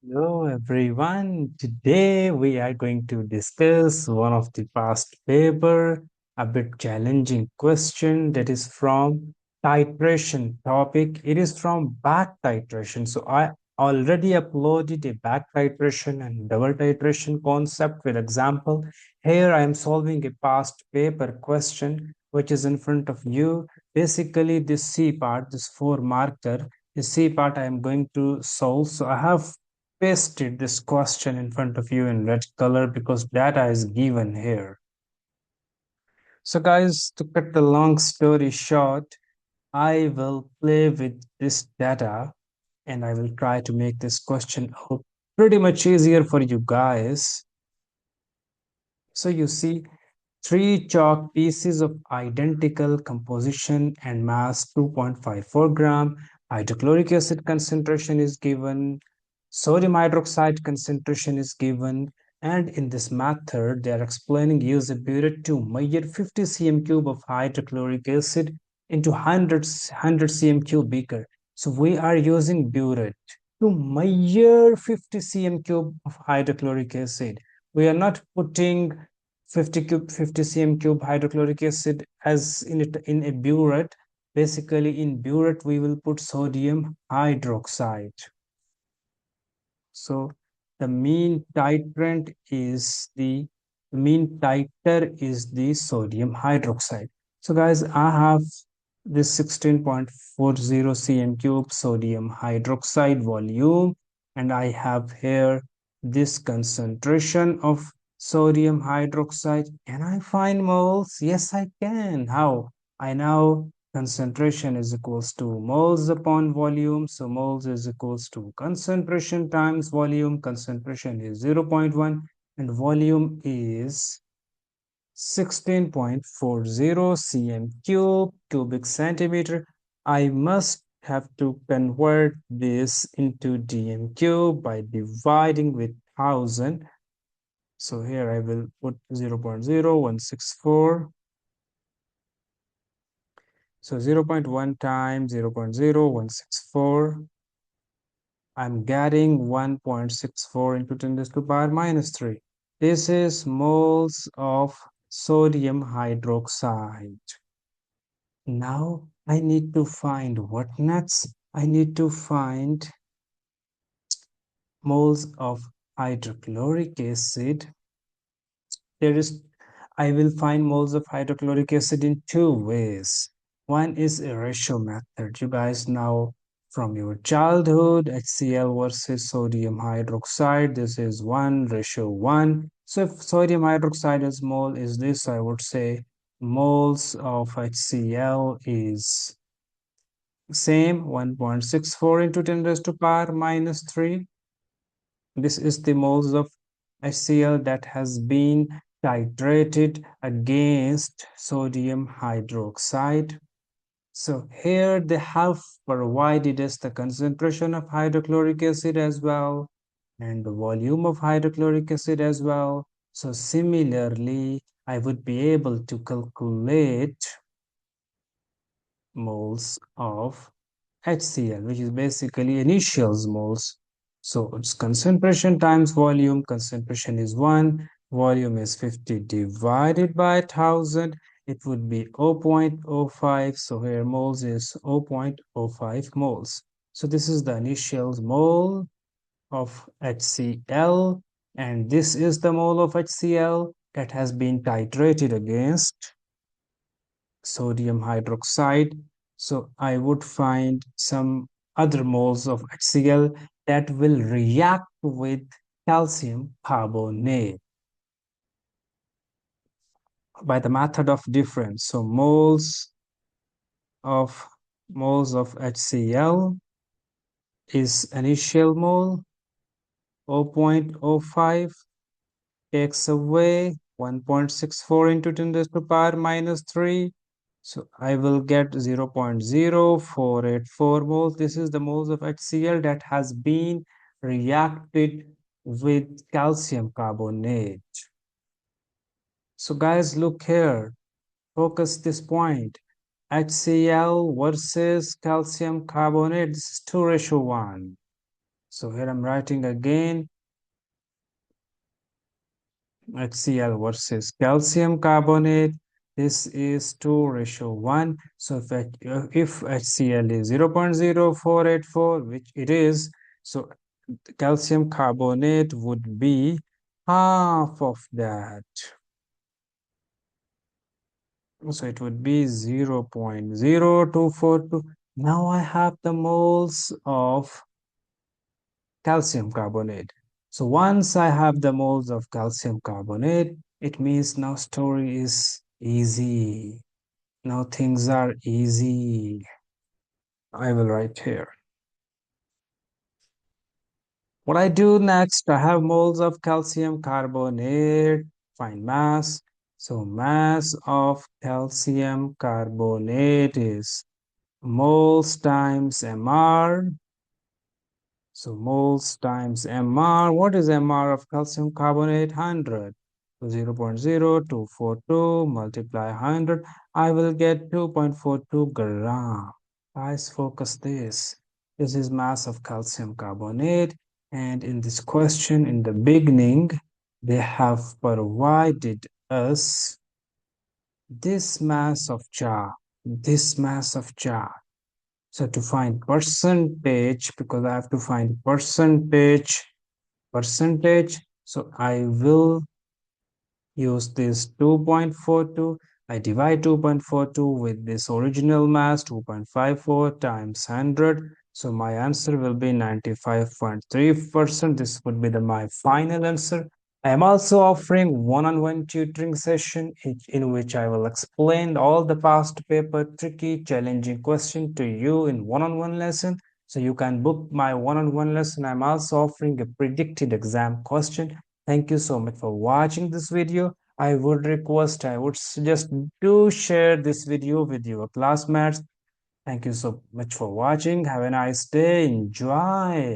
Hello everyone. Today we are going to discuss one of the past paper, a bit challenging question that is from titration topic. It is from back titration. So I already uploaded a back titration and double titration concept with example. Here I am solving a past paper question which is in front of you. Basically this C part, this 4 marker, the C part I am going to solve. So I have pasted this question in front of you in red color because data is given here. So guys, to cut the long story short, I will play with this data and I will try to make this question pretty much easier for you guys. So you see, three chalk pieces of identical composition and mass 2.54 gram. Hydrochloric acid concentration is given. Sodium hydroxide concentration is given. And in this method, they are explaining use a burette to measure 50 cm cube of hydrochloric acid into 100 cm cube beaker. So we are using burette to measure 50 cm cube of hydrochloric acid. We are not putting 50 cm cube hydrochloric acid as in a burette. Basically in burette we will put sodium hydroxide. So the mean titrant is the mean titer is the sodium hydroxide. So guys, I have this 16.40 cm cube sodium hydroxide volume, and I have here this concentration of sodium hydroxide. Can I find moles? Yes, I can. How? I know concentration is equals to moles upon volume. So moles is equals to concentration times volume. Concentration is 0.1 and volume is 16.40 cm cube cubic centimeter. I must have to convert this into dm cube by dividing with 1000. So here I will put 0.0164. So 0.1 times 0.0164. I'm getting 1.64 into 10 raised to the power minus 3. This is moles of sodium hydroxide. Now I need to find what next? I need to find moles of hydrochloric acid. I will find moles of hydrochloric acid in two ways. One is a ratio method. You guys know from your childhood, HCl versus sodium hydroxide. This is 1:1. So if sodium hydroxide is mole is this, I would say moles of HCl is same 1.64 into 10 raised to power minus 3. This is the moles of HCl that has been titrated against sodium hydroxide. So here they have provided us the concentration of hydrochloric acid as well and the volume of hydrochloric acid as well. So similarly, I would be able to calculate moles of HCl, which is basically initial moles. So it's concentration times volume. Concentration is 1, volume is 50 divided by 1000. It would be 0.05. So here moles is 0.05 moles. So this is the initial mole of HCl, and this is the mole of HCl that has been titrated against sodium hydroxide. So I would find some other moles of HCl that will react with calcium carbonate by the method of difference. So of moles of HCl is initial mole 0.05 takes away 1.64 into 10 raised to the power minus 3. So I will get 0.0484 moles. This is the moles of HCl that has been reacted with calcium carbonate. So guys, look here. Focus this point. HCl versus calcium carbonate. This is 2:1. So here I'm writing again HCl versus calcium carbonate. This is 2:1. So if HCl is 0.0484, which it is, so the calcium carbonate would be half of that. So it would be 0.0242. Now I have the moles of calcium carbonate. So once I have the moles of calcium carbonate, it means now story is easy. Now things are easy. I will write here. What I do next, I have moles of calcium carbonate, find mass. So mass of calcium carbonate is moles times mR. So moles times mR. What is mR of calcium carbonate? 100. So 0.0242 multiply 100. I will get 2.42 gram. Guys, focus this. This is mass of calcium carbonate. And in this question, in the beginning, they have provided us this mass of charge. This mass of charge. So to find percentage, because I have to find percentage, so I will use this 2.42. I divide 2.42 with this original mass 2.54 times 100. So my answer will be 95.3%. This would be my final answer. I am also offering one-on-one tutoring session in which I will explain all the past paper tricky, challenging question to you in one-on-one lesson. So you can book my one-on-one lesson. I'm also offering a predicted exam question. Thank you so much for watching this video. I would suggest do share this video with your classmates. Thank you so much for watching. Have a nice day. Enjoy.